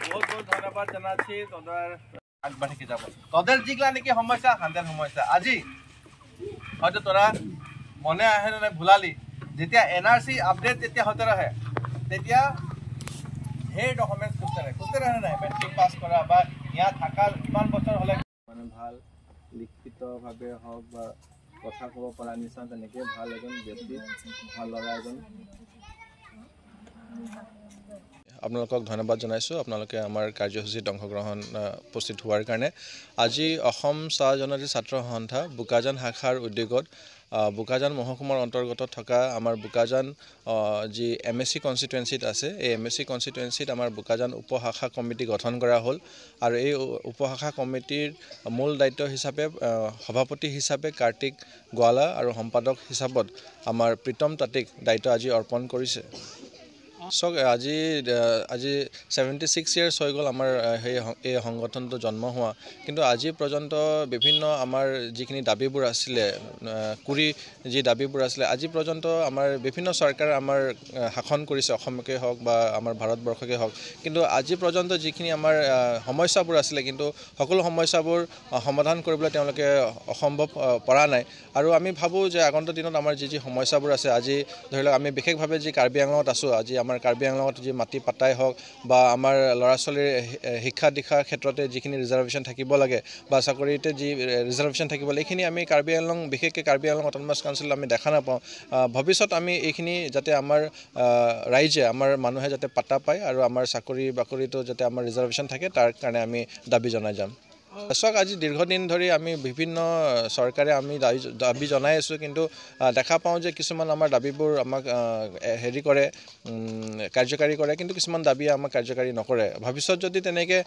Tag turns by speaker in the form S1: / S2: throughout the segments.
S1: বহুত বহুত ধন্যবাদ জানাচ্ছি তোদের আগবাঢ়ি কি যাব তোদের যিগলা নাকি সমস্যা খান্দান সমস্যা আজি হয়তো তোরা মনে আহে না ভুলালি যেতিয়া এনআরসি আপডেট যেতিয়া হতে রহে তেতিয়া হে ডকুমেন্টস খুঁজতে রহে নাই মেট্রিক পাস করা বা ইয়া থাকা কিমান বছর হলে মানে ভাল লিখিতভাৱে হওক বা কথা ক'ব পৰা নিচিনা তেনেকে ভাল এজন ব্যক্তি ভাল ল'ৰা এজন আপোনালোকক ধন্যবাদ জনাইছোঁ আপোনালোকে আমাৰ কাৰ্যসূচীত অংশগ্ৰহণ উপস্থিত হোৱাৰ কাৰণে আজি অসম চাহ জনজাতি ছাত্ৰ সন্থা বোকাজান শাখাৰ উদ্যোগত বোকাজান মহকুমাৰ অন্তৰ্গত থকা আমাৰ বোকাজান যি এমএসসি কনষ্টিটুৱেঞ্চিত আছে এই এমএসসি কনষ্টিটুৱেঞ্চিত আমাৰ বোকাজান উপশাখা কমিটি গঠন কৰা হ'ল আৰু এই উপশাখা কমিটিৰ মূল দায়িত্ব হিচাপে সভাপতি হিচাপে কাৰ্তিক গোৱালা আৰু সম্পাদক হিচাপত আমাৰ প্ৰীতম তাঁতীক দায়িত্ব আজি অৰ্পণ কৰিছে সক আজি 76 ইয়াৰ্স হৈ গ'ল আমাৰ এই সংগঠনটো জন্ম হোৱা কিন্তু আজি পৰ্যন্ত বিভিন্ন আমাৰ যিখিনি দাবীবোৰ আছিলে কুৰি যি দাবীবোৰ আছিলে আজি পৰ্যন্ত আমাৰ বিভিন্ন চৰকাৰ আমাৰ শাসন কৰিছে অসমকে হওক বা আমাৰ ভাৰতবৰ্ষকে হওক কিন্তু আজি পৰ্যন্ত যিখিনি আমাৰ সমস্যাবোৰ আছিলে কিন্তু সকলো সমস্যাবোৰ সমাধান কৰিবলৈ তেওঁলোকে অসম্ভৱ পৰা নাই আৰু আমি ভাবো যে আগন্তুক দিনত আমাৰ যি সমস্যাবোৰ আছে আজি ধৰি লওক আমি বিশেষভাৱে যি কাৰ্বি আংলঙত আছো আজি আমাৰ কাৰ্বি আংলঙত যি মাটি পাতাই হওক বা আমাৰ ল'ৰা ছোৱালীৰ শিক্ষা দীক্ষাৰ ক্ষেত্ৰতে যিখিনি ৰিজাৰ্ভেশ্যন থাকিব লাগে বা চাকৰিতে যি ৰিজাৰ্ভেশ্যন থাকিব লাগে এইখিনি আমি কাৰ্বি আংলং বিশেষকৈ কাৰ্বি আংলং অট'নমাছ কাউন্সিল আমি দেখা নাপাওঁ ভৱিষ্যত আমি এইখিনি যাতে আমাৰ ৰাইজে আমাৰ মানুহে যাতে পাতা পায় আৰু আমাৰ চাকৰি বাকৰিটো যাতে আমাৰ ৰিজাৰ্ভেশ্যন থাকে তাৰ কাৰণে আমি দাবী জনাই যাম চাওক আজি দীৰ্ঘদিন ধৰি আমি বিভিন্ন চৰকাৰে আমি দাবী জনাই আছোঁ কিন্তু দেখা পাওঁ যে কিছুমান আমাৰ দাবীবোৰ আমাক হেৰি কৰে কাৰ্যকাৰী কৰে কিন্তু কিছুমান দাবী আমাক কাৰ্যকাৰী নকৰে ভৱিষ্যত যদি তেনেকৈ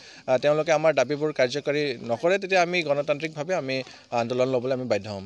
S1: তেওঁলোকে আমাৰ দাবীবোৰ কাৰ্যকাৰী নকৰে তেতিয়া আমি গণতান্ত্ৰিকভাৱে আমি আন্দোলন ল'বলৈ আমি বাধ্য হ'ম